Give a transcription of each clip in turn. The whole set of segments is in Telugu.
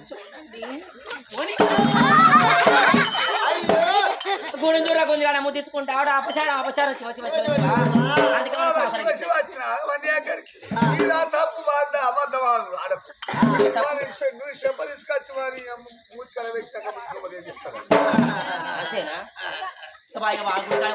చూడండి గుడి దూర కొంచెం ముద్దించుకుంటాడు అపసారం అపసారం శివ శివ శివ శివ అందుకే అంతేనా బాగా బాగుంటా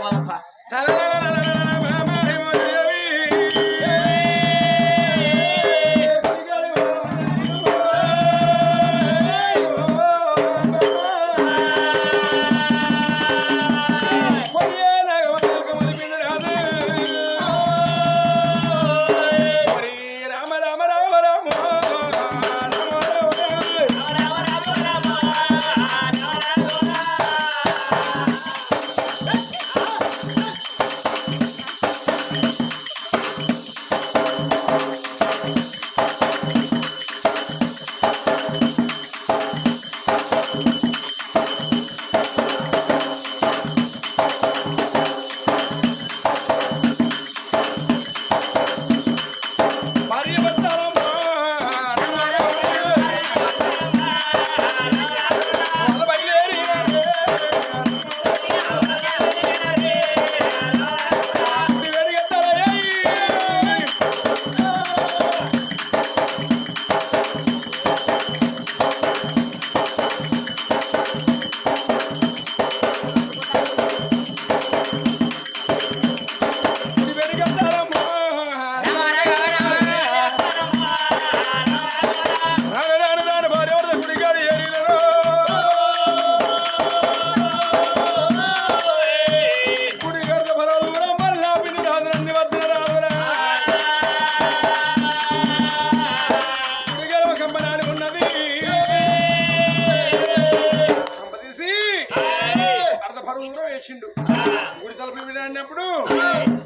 గుడి తలుపు మీద అన్నప్పుడు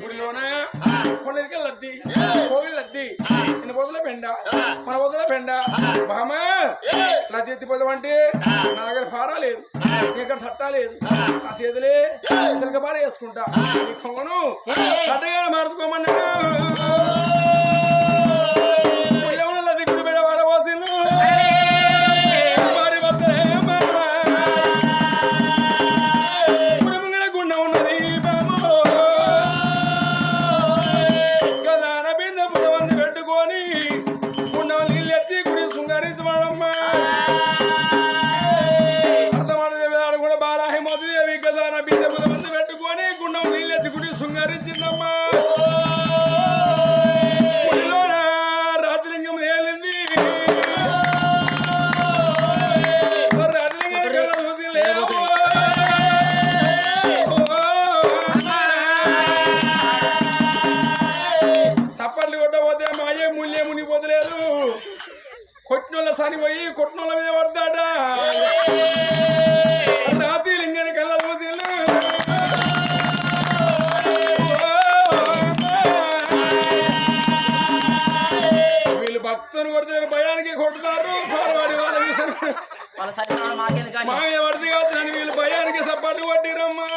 గుడిలోన కొండకి లద్ది కోవిలు లద్ది ఇన్న పొదల పెండ మన పొదల పెండ బామా లద్ది ఎత్తిపోదామంటే నా దగ్గర ఫారా లేదు ఇక్కడ సట్టా లేదు ఆ చేతులే చిలక పార వేసుకుంటా నీ కొమ్మను అడ్డగా మార్చుకోమన్నాడు లద్ది గుడి మీద వారబోతున్నా కొట్టినోళ్ళ సని పోయి కొట్టినోళ్ళ మీద పడతాడా రాత్రి లింగని కళ్ళ చూసిల్లు వీళ్ళు భక్తుని కొడితే భయానికి కొట్టుతారు మాయ పడితే కాదు వీళ్ళు భయానికి సపాటు కొట్టిరమ్మా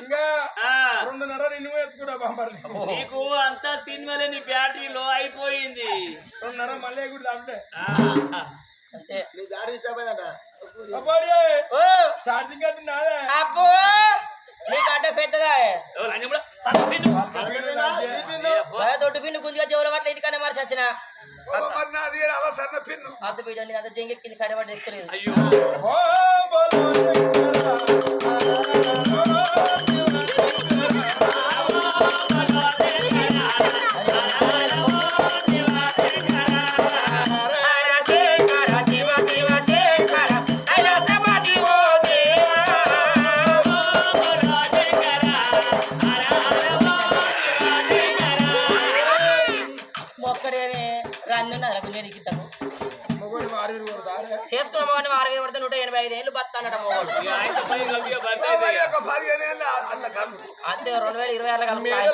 ఇంకా 2.5 నువ్వు ఎత్తుకున్నా బాంబర్ని నీకు అంతా సినిమాలే నీ బ్యాటరీ లో అయిపోయింది 2.5 మళ్ళీ కూడా దాంటే అంతే నీ దాడి ఇచ్చాపోయిందట ఛార్జింగ్ కట్టి నాదే అబ్బో నీ గడ్డ పెద్దదా దొడ్డు పిన్ను గుంజుగా చెవుల పట్ల ఇంటికన్నా మరి చచ్చిన అలా సన్న పిన్ను అద్దు బిడ్డండి అంత జంగెక్కింది కనబడి ఎక్కలేదు అయ్యో మొక్కడేమే రన్నున్నది గుండెనికి తను మొగోడు వారి చేసుకున్న మొగని 185 ఏళ్ళు బతానట మొగోడు అంతే 2026 కలుపు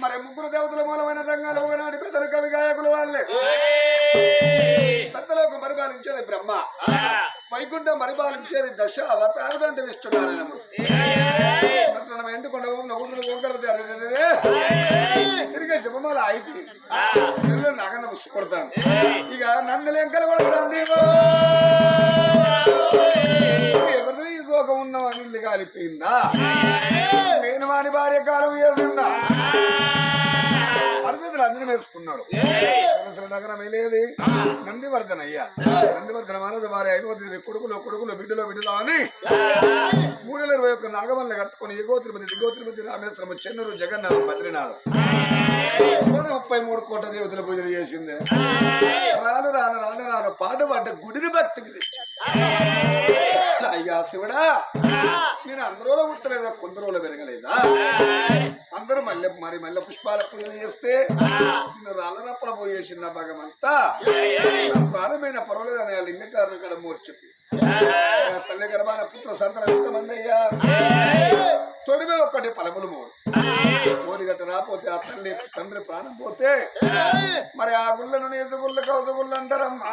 మరి ముగ్గురు దేవతల మూలమైన రంగాలు ఒకనాటి పెద్దలు కవి గాయకులు వాళ్ళే సత్యలోకం పరిపాలించేది బ్రహ్మ వైకుంఠం పరిపాలించేది దశ అవతారుడు అంటే ఇస్తున్నారని మనం ఎండుకొండ నగుడు తిరిగే జపమాల అయిపోయింది నాగన్న పుష్టి కొడతాను ఇక నందలెంకలు కూడా ఎవరిని దోకం ఉన్నవాని ఇల్లు కాలిపోయిందా నేను వాని భార్య కాలం వేసిందా పరిస్థితులు నందులు అందరం వేసుకున్నాడు నగరం వెళ్ళేది నందివర్ధన్ అయ్యా నందివర్ధన మానదు వారి 5వ కొడుకులు బిడ్డలో అని 321 నాగమల్ని కట్టుకుని ఎగో తిరుపతి దిగో తిరుపతి రామేశ్వరం చెన్నూరు జగన్నాథం బద్రీనాథం 33 కోట్ల దేవతల పూజలు చేసింది రాను పాటు పడ్డ గుడిని భక్తికి తెచ్చి అయ్యా శివుడా నేను అందరూ పుట్టలేదా కొందరులో పెరగలేదా అందరూ మల్లె పుష్పాల పూజలు చేస్తే నేను రాళ్ళరప్పల పూజ చేసిన భాగమంతా ప్రారంభమైన పర్వాలేదని ఆ లింగకారుని ఇక్కడ మూర్చెప్పి తల్లి గర్భాన పుత్ర సంతానం ఎంతమంది అయ్యా తొడిమే ఒక్కటి ఫలములు 3 గంట రాపోతే ఆ తండ్రి ప్రాణం పోతే మరి ఆ గుళ్ళను నేజుగుళ్ళు కౌజుగుళ్ళు అంటారమ్మా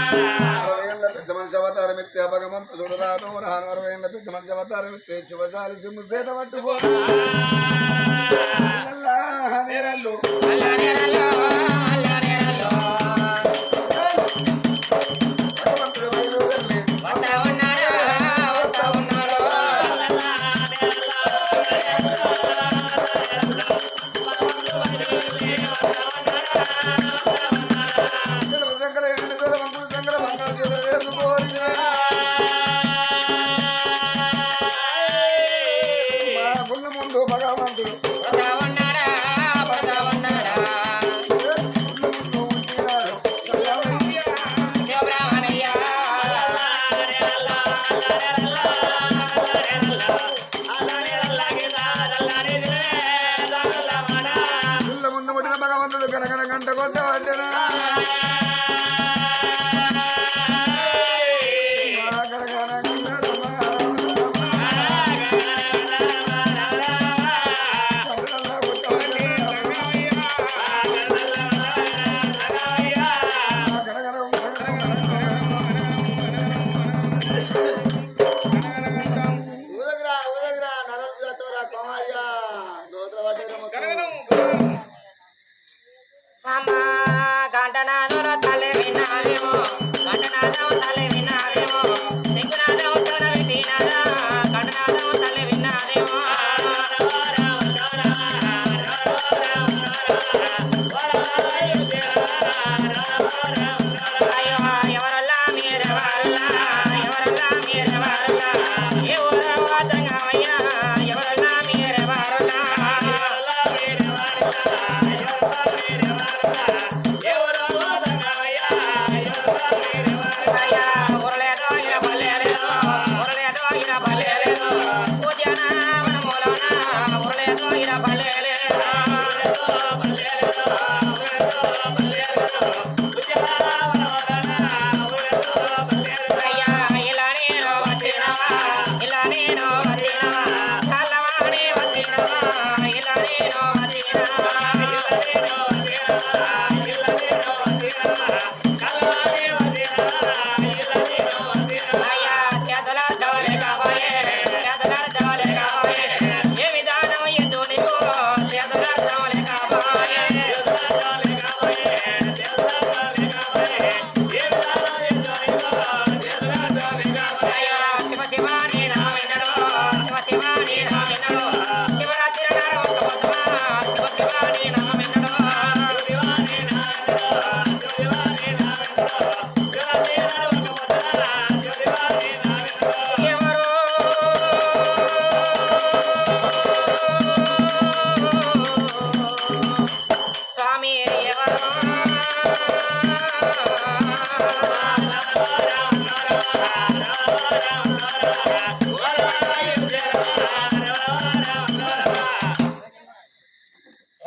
60 ఏళ్ళ పెద్ద మనిషి అవతారం ఎత్తే భగవంతుడు రాను 60 ఏళ్ళ పెద్ద మనిషి అవతారం ఎత్తే శివజాలి సింహ పేద పట్టుకో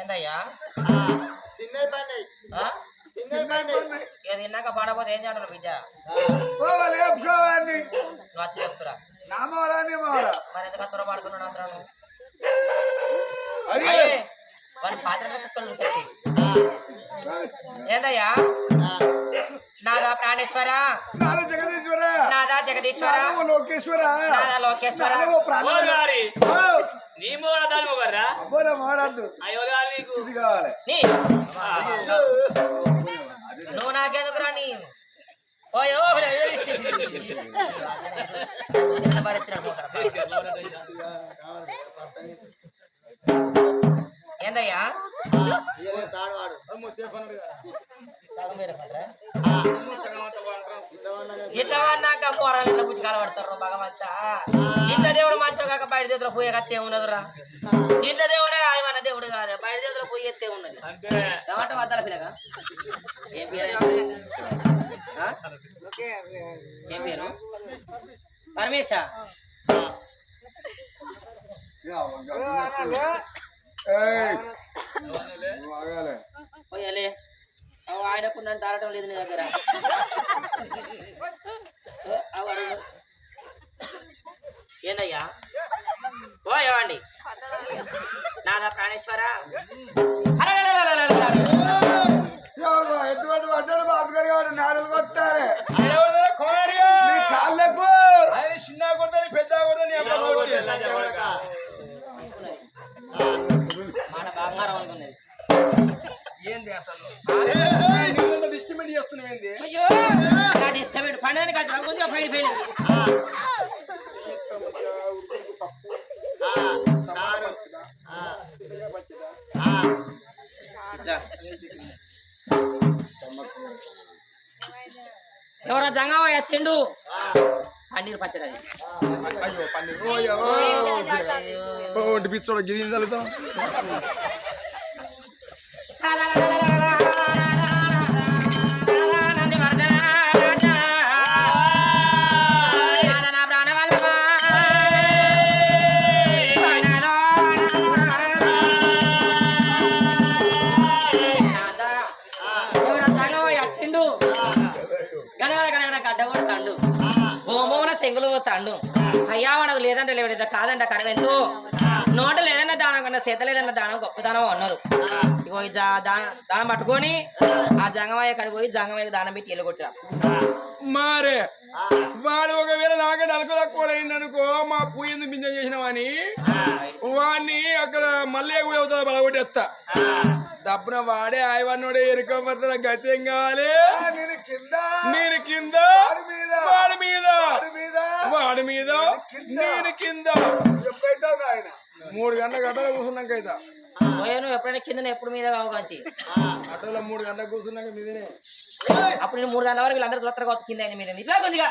ఏందయ్యా తిన్నాక పాడపోతే ఏం చేయాలి బిడ్డ నువ్వు వచ్చి చెప్తురా మరి ఎందుకు త్వర పాడుకున్నాడు అందరూ వాళ్ళ పాత్ర కుక్కలు ఏందయ్యా నాదా ప్రాణేశ్వర నాదా జగదీశ్వర నాదా లోకేశ్వర నువ్వు నాకెందుకురా నీ ఏందయ్యా తాడవాడు ఇట్లా అన్నాక పోరాలు ఇట్లా పుచ్చుకాలు పడతారు భగవంత. ఇంట్లో దేవుడు మంచం కాక బయట చేతిలో పోయే కత్తే ఉన్నదిరా. ఇంట్లో దేవుడే ఆయన దేవుడు కాదు, బయట చేతిలో పోయి ఎత్తే ఉన్నది. టమాటా వద్దాల పిల్లగా ఏం పేరు? ఏం పేరు? పరమేశ. పోయాలే ఆయనకు నన్ను తారటం లేదు నీ దగ్గర. ఏందయ్యా ఓ ఏవండి నాదా ప్రాణేశ్వర. ఎటువంటి పడ్డాడు బాబుగారు గారు నాలుగు కొట్టాలి చిన్న కొడతాని పెద్ద కొడతాని మన బంగారం అనుకున్నది. ఏంది అసలు డిస్ట్రిబ్యూట్ చేస్తున్నావు ఏంది? ఇష్టమైన పండుగని కాదు కొద్దిగా బయట పోయింది. ఎవరో జంగమా చెండు పన్నీరు పచ్చడి. అయ్యో పన్నీరు పిచ్చోడు గిరి చల్లుతాం. చెంగులు పోతాడు అయ్యా వాడకు లేదంటే లేవడేదా కాదంట కరవెంతు నోట లేదన్నా దానం కన్నా చేత లేదన్న దానం గొప్పదానం అన్నారు. ఇగో ఈ దానం పట్టుకొని ఆ జంగమయ్య కాడికి పోయి జంగమయ్యకి దానం పెట్టి వెళ్ళగొట్టిరా. మారే వాడు ఒకవేళ నాకంటే అనుకోలేకపోయింది అనుకో మా పూయింది బింజ చేసినవని వాడిని అక్కడ మళ్ళీ కూడా అవుతుంది బలగొట్టేస్తా. దప్పున వాడే ఆయవన్నోడే ఎరుకోపోతున్న గత్యం కావాలి. నేను కింద వాడి మీద వాడి మీద నేను కింద 3 గంటల గంటలు కూర్చున్నాక అయితే నువ్వు ఎప్పుడైనా కింద ఎప్పుడు మీద కావు కాంతి అటోలో 3 గంటలకు కూర్చున్నాక మీదనే. అప్పుడు నేను 3 గంటల వరకు వీళ్ళందరూ చూస్తారు కావచ్చు కింద మీద ఇట్లా కొద్దిగా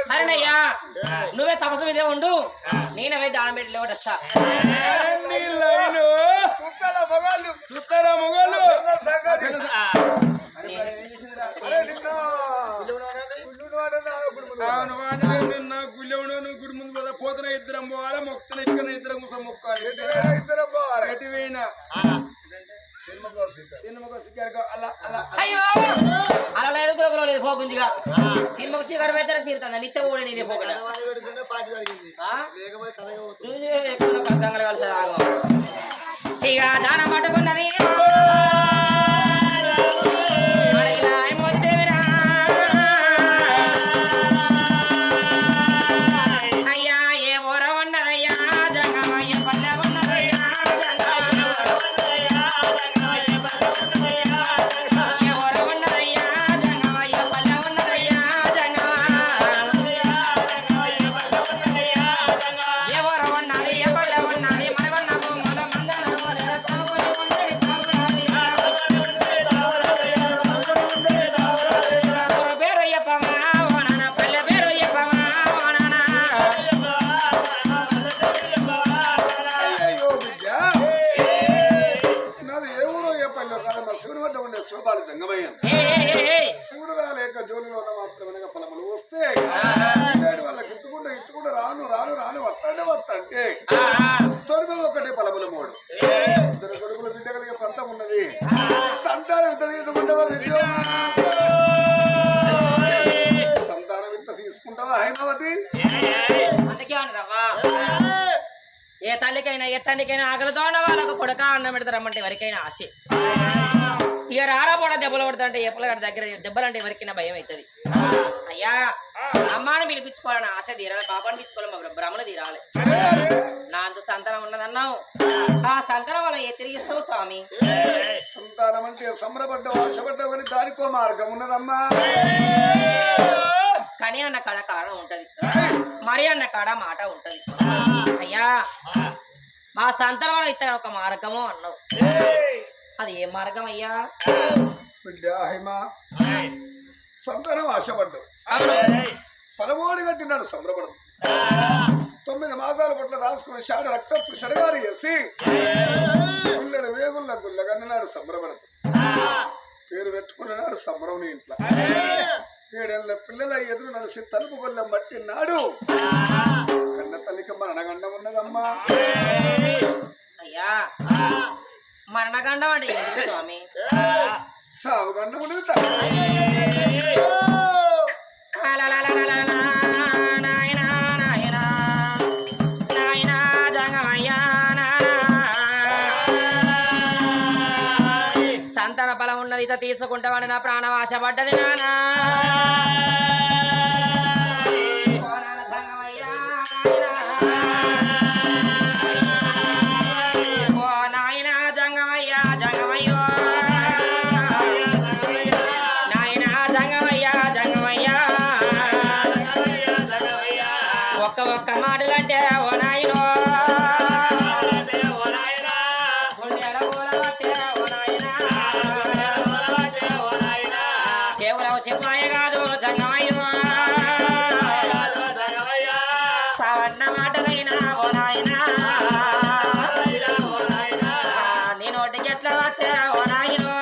సరేనయ్యా నువ్వే తపస్సు మీదే ఉండు, నేనవే దానం పెట్టి లేవటస్తా. చూస్తారా మొగలు గుడి ముందు కదా పోతున్న ఇద్దరం పోవాలి, మొక్కుతున్న ఇక్కడ ఇద్దరం కూర్చొని మొక్కాలి. ఇద్దరం పోవాలి ఎటు పోయినా అలా లేదు లేదు పోకుందిగా సినిమాకు సీకర్ పెద్దనే తీరుతాను నిత్య కూడా నీదే పోకుండా గంగలు కలిసి ఇక దానం పట్టుకున్నది అయ్యా ఏ ఊర ఉన్నదయ్యా జంగమయ్య పల్లె ఉన్నదయ్యా శివుడు రాలేక జోలిలో ఉన్న మాత్రమే ఫలములు వస్తే వాళ్ళకి ఇచ్చుకుంటూ రాను రాను రాను వస్తంటే తొడిమి ఒకటే ఫలములు 3 ఇద్దరు కొడుకులు బిడ్డ కలిగే పంతం ఉన్నది. సంతానం ఇంత తీసుకుంటావా సంతానం ఇంత తీసుకుంటావా హైమావతి? ఏ తల్లికైనా ఏ తండ్రికైనా ఆకలితో ఉన్న వాళ్ళకు కొడుక అన్నం పెడతారమ్మంటే ఎవరికైనా ఆశ. ఇక రారాపోవడం దెబ్బలు కొడతాంటే ఎప్పల దగ్గర దెబ్బలంటే ఎవరికైనా భయం అవుతుంది. అయ్యా అమ్మాని పిలిపించుకోవాలని ఆశ తీరాలి, బాబాని పిలుచుకోవాలి, బ్రహ్మను తీరాలి. నా అంత సంతానం ఉన్నదన్నావు, ఆ సంతానం వల్ల ఏ తిరిగిస్తావు స్వామి? సంతానం అంటే సంబరపడ్డావు ఆశపడ్డావు కానీ దానికో మార్గం ఉన్నదమ్మా. కని అన్న కాడ కారణం ఉంటది, మరి అన్న కాడ మాట ఉంటది. అయ్యా మా సంతానం ఇస్తే ఒక మార్గము అన్నావు, అది ఏ మార్గం అయ్యా? బిడ్డ హైమా సంతానం ఆశపడ్డావు, పలమోడి కట్టినాడు సంబరపడదు. 9 మాసాల పట్ల దాచుకుని షాడ రక్తపు షడగారి వేసి గుళ్ళ వేగుళ్ళ గుళ్ళగన్నాడు సంబరపడదు. పేరు పెట్టుకున్నాడు సంబరం నీ ఇంట్లో. 7 ఏళ్ళ పిల్లల ఎదురు నడిచి తలుపు గొల్లం పట్టినాడు. కన్న తల్లికి మరణగండం ఉన్నదమ్మా. అయ్యా మరణగండం అంటే ఏంటి స్వామి? సావు గండం ఉన్నది. సంతాన బలం ఉన్నది, ఇత తీసుకుంటామని నా ప్రాణం ఆశపడ్డది నానా. ఒక్క మాటలంటే ఓ నాయనో కేవలం సిపాయి కాదు జంగమయ్యో, సవన్న మాటలైనా ఓ నాయనా నీ నోటికి ఎట్లా వచ్చా ఓ నాయనో.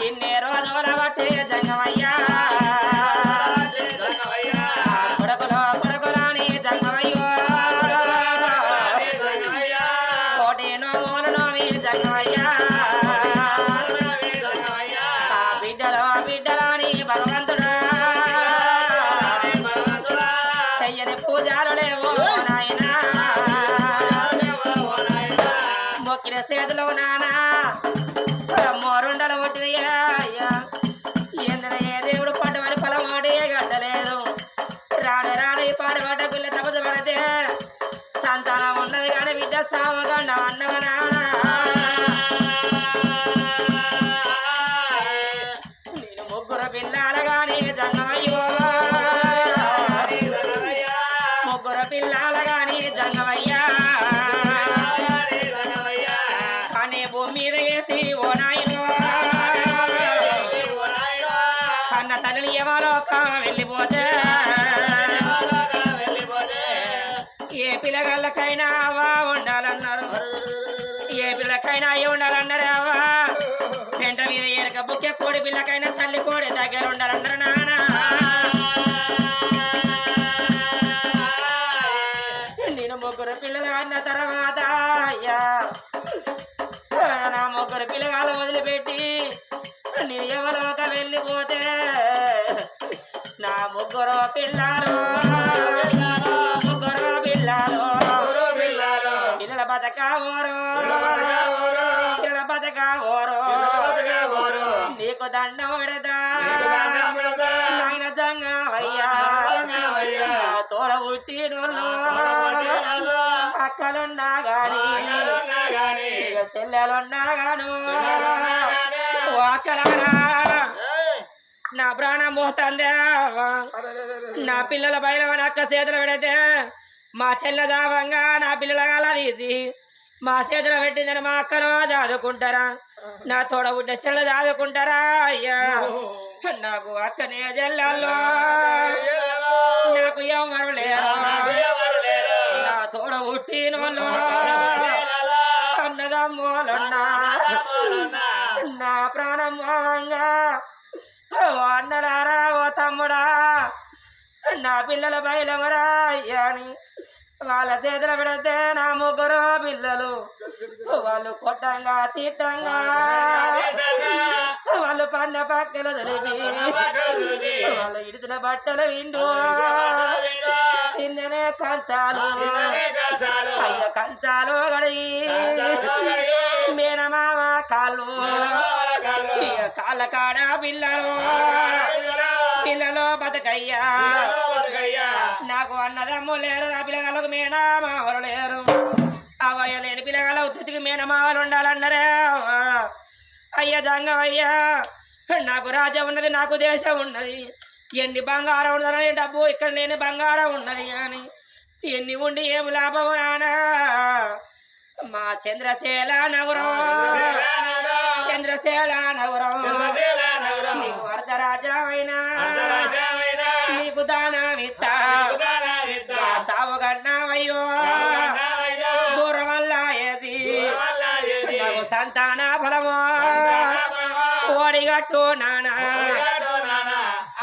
ఇన్ని రోజుల బట్టి జంగమయ్యా చేతిలో నానా మోరుండలు కొట్టినయ్యా. ఎందున ఏ దేవుడు పడ్డమని పొలమాడే గడ్డలేదు. రాడు రాడు ఈ పాడబడ్డ గుళ్ళ తపసు పడితే సంతానం ఉన్నది కానీ బిడ్డ సావగండ అన్నవ నానా. నేను 3 పిల్లల గాని జంగమయ్యో, 3 పిల్లల గాని జంగమయ్యా. భూమి మీద వేసి ఓ నాయనో కన్న తల్లిని యమలోకం వెళ్ళిపోతే ఏ పిల్లగాళ్ళకైనా అవ్వా ఉండాలన్నారు, ఏ పిల్లకైనా అయ్యి ఉండాలన్నారు. అవ్వా పెంట మీద ఏరక బుక్కే కోడి పిల్లకైనా తల్లి కోడి దగ్గర ఉండాలన్నారు నాన్న. నేను 3 పిల్లలు అన్న తర్వాత అయ్యా నా 3 పిల్లగాళ్ళు వదిలిపెట్టి నేను ఎవరోక వెళ్ళిపోతే నా 3 పిల్లలు పిల్లల బతకావోరు పిల్లల బతకావోరు నీకు దండం పెడతా నాయన జంగమయ్యా. తోడ పుట్టినోళ్ళు అక్కలున్నా గాని సెల్లెలున్నా గాను అక్కలారా నా ప్రాణం పోతుంది. నా పిల్లల బయలువని అక్క చేతులు పెడితే మా చెల్లె దావంగా నా పిల్లల గల తీసి మా చేతులు పెట్టిందని మా అక్కలో చదువుకుంటారా, నా తోడబుడ్డ చెల్లె చదువుకుంటారా? అయ్యా నాకు అక్కనే చెల్లెల్లో నాకు ఎవరు లేరు, నా తోడ పుట్టినోళ్ళు అన్నదమ్ములున్నా నా ప్రాణం మోహంగా. ఓ అన్నలారా ఓ తమ్ముడా నా పిల్లల బయలమరా అయ్యాని వాళ్ళ చేతులు పెడితే నా 3 పిల్లలు వాళ్ళు కొట్టంగా తిట్టంగా వాళ్ళు పండ పక్కలు తెలిపి వాళ్ళు ఇడిచిన బట్టలు ఇండు తిన్ననే కంచాలు అయ్య కంచాలు గడి మేనమామ కాళ్ళు కాళ్ళ కాడ పిల్లలు పిల్లలు బతకయ్యా. నాకు అన్నదమ్ము లేరు, నా పిల్లగాళ్ళకు మేనమామలు లేరు. అవయ్య లేని పిల్లగాళ్ళ ఉత్తికి మేనమామలు ఉండాలన్నారే. అయ్య జంగమయ్యా నాకు రాజ్యం ఉన్నది, నాకు దేశం ఉన్నది, ఎన్ని బంగారం ఉన్నదని డబ్బు ఇక్కడ లేని బంగారం ఉన్నది అని ఎన్ని ఉండి ఏమి లాభము నానా. మా చంద్రశేల నగరం, చంద్రశేల నగరం నీకు అర్ధరాజ్యమైనా నీకు దానమిత్తా సావుగన్నామయ్యో దూరం వల్ల వేసి నాకు సంతాన ఫలము ఓడిగట్టు నానా.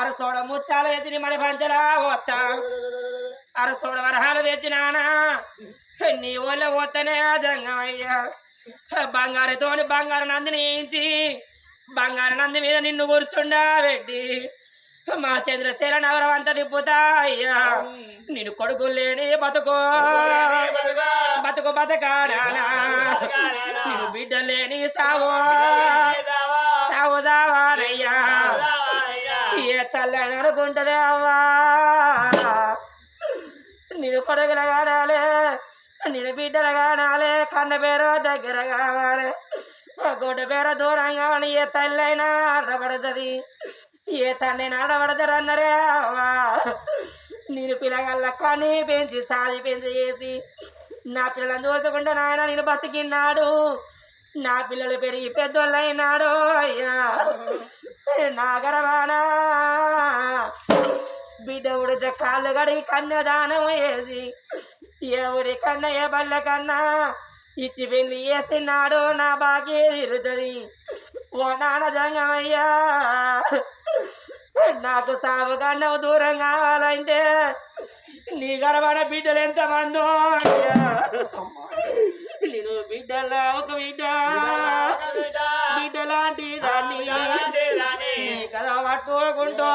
అరసోడ ముచ్చాలు తెచ్చి మడి పంచలా పోతా, అరసోడ వరహాలు తెచ్చినానా నీ ఒళ్ళ పోతనే జంగమయ్యా. బంగారుతోని బంగారు నందిని వేయించి బంగారు నంది మీద నిన్ను కూర్చుండా పెట్టి మా చంద్రశేల నగరం అంతా తిప్పుతా అయ్యా. నేను కొడుకులు లేని బతుకో బతుకు బతకాడానా, నేను బిడ్డ లేని సావో సావుదావానయ్యా. ఏ తల్లని అనుకుంటదే అవ్వా, నేను కొడుకులు కాడాలే, నేను బిడ్డలు కాడాలే, కన్న పేరు దగ్గర కావాలి, గొడ్డ పేరు దూరం కావాలి. ఏ తల్లి అయినా ఆడబడుతుంది, ఏ తండ్రి ఆడబడతారు అన్నరే అవ్వా. నేను పిల్లగల్ల కని పెంచి సాది పెంచి చేసి నా పిల్లలను చూసుకుంటే నాయన నేను బతికిన్నాడు, నా పిల్లలు పెరిగి పెద్దోళ్ళు అయినాడు అయ్యా. నా గర్వానా బిడ్డ ఉడితే కాళ్ళు గడిగి కన్యాదానం వేసి ఏ ఊరి కన్నా ఏ బల్ల కన్నా ఇచ్చి పెళ్లి వేసినాడు, నా బాకీ తిరుగుతుంది. ఓ నాన్న జంగమయ్యా, నాకు సాగు కన్నా దూరం కావాలంటే నీ గర్భాన బిడ్డలు ఎంతమందో అయ్యా. నేను బిడ్డలా ఒక బిడ్డ బిడ్డ లాంటి దాన్ని నీ కథ పట్టుకుంటూ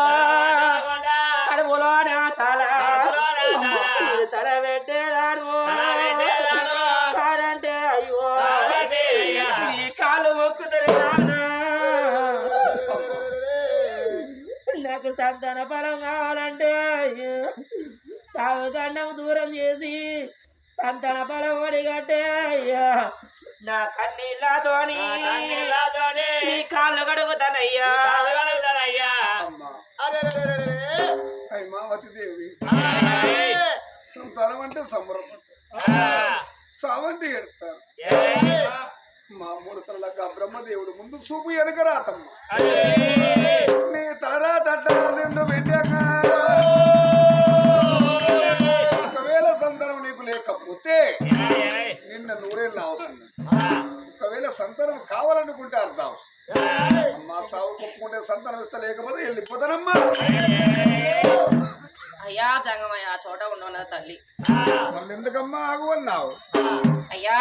కడుపులో నా తల పెట్టేదాడు కాదంటే అయ్యో నీ కాలు మొక్కుతుంది నాకు సంతాన ఫలం కావాలంటే సాగుగండం దూరం చేసి సంతాన ఫలం ఒడిగట్టే అయ్యా. నా కన్నీళ్ళతోని నీ కాళ్ళు కడుగుతానయ్యా. హైమావతి దేవి సంతానం అంటే సంబరం, సావంటి ఎడతారు. మా మూడు తలగా బ్రహ్మదేవుడు ముందు చూపు వెనుక రాతమ్మ, నీ తలరా తట్టరా నిన్ను పెట్టాక ఒకవేళ సంతానం నీకు లేకపోతే నిన్న నూరేళ్ళు అవసరం, ఒకవేళ సంతానం కావాలనుకుంటే అర్థం అమ్మా సాగు కొప్పుకుంటే సంతానం ఇస్తా, లేకపోతే వెళ్ళిపోతానమ్మా. అయ్యా జంగమయ్య ఆ చోట ఉండవున్నది తల్లి, మళ్ళీ ఎందుకమ్మా ఆగు అన్నావు? అయ్యా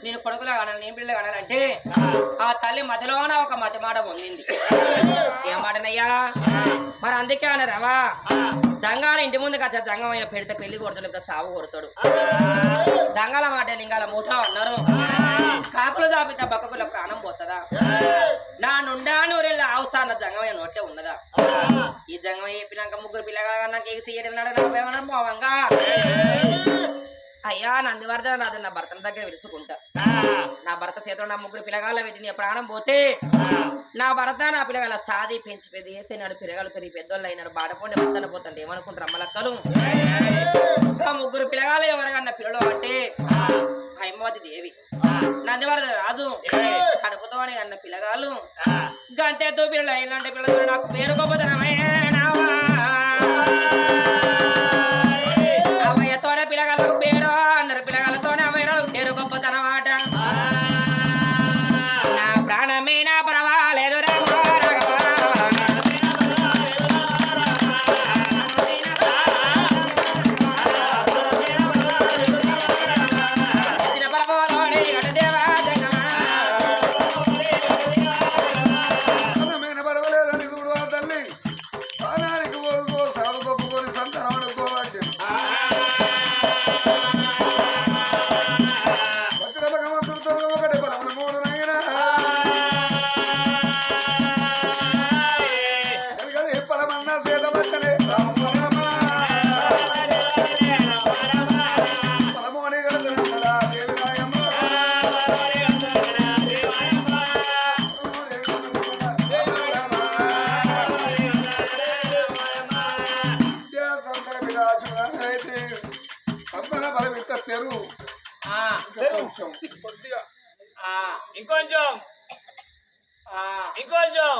నేను కొడుకులా కానాలి, నేను పిల్లలు కానాలంటే ఆ తల్లి మధ్యలోన ఒక మతి మాట పొందింది. ఏం మాటనయ్యా? మరి అందుకే అన్నారవా జంగాల ఇంటి ముందుకు వచ్చా జంగమయ్య పెడితే పెళ్లి కొడతాడు, ఇంకా సాగు కొడతాడు. జంగాల మాట లింగాల మూట అన్నారు, కాకులు చాపితే బక్కకుల ప్రాణం పోతుందా? నా నుండా నూరెళ్ళ అవసా అన్న జంగమయ్య నోట్లే ఉన్నదా? ఈ జంగమయ్య చెప్పినాక ముగ్గురు పిల్లగా నాకు ఎగిసి ఏడన్నాడు పోవంగా. అయ్యా నందివర్ధన రాదు నా భర్తల దగ్గర విలుసుకుంటా, నా భర్త చేతిలో నా ముగ్గురు పిల్లగాళ్ళ పెట్టి నీ ప్రాణం పోతే నా భర్త నా పిల్లగాళ్ళ సాది పెంచి పెద్ద వేసినాడు, పిల్లగాలు పెరిగి పెద్దోళ్ళు అయినాడు, బాడపోండి భర్తన పోతాండి ఏమనుకుంటారు అమ్మలక్కలు. ఇంకా ముగ్గురు పిల్లగాలు ఎవరికన్నా పిల్లలు అంటే హైమావతి దేవి, నందివర్ధన రాజు కడుపుతో అని అన్న పిల్లగాళ్ళు గంటెతో పిల్లలు అయినంటే పిల్లలు నాకు పేరు గొప్పతనమే అవయ్యతోనే పిల్లగాళ్ళకు పేరు అన్నారు, పిల్లగాళ్ళతోనే అవయ్యకు పేరు గొప్పతనమాట. నా ప్రాణమే నా పర్వాలేదు పర్వాలేదని చూడు తల్లి ఆ, కొంచెం కొద్దిగా ఇంకొంచెం ఇంకొంచెం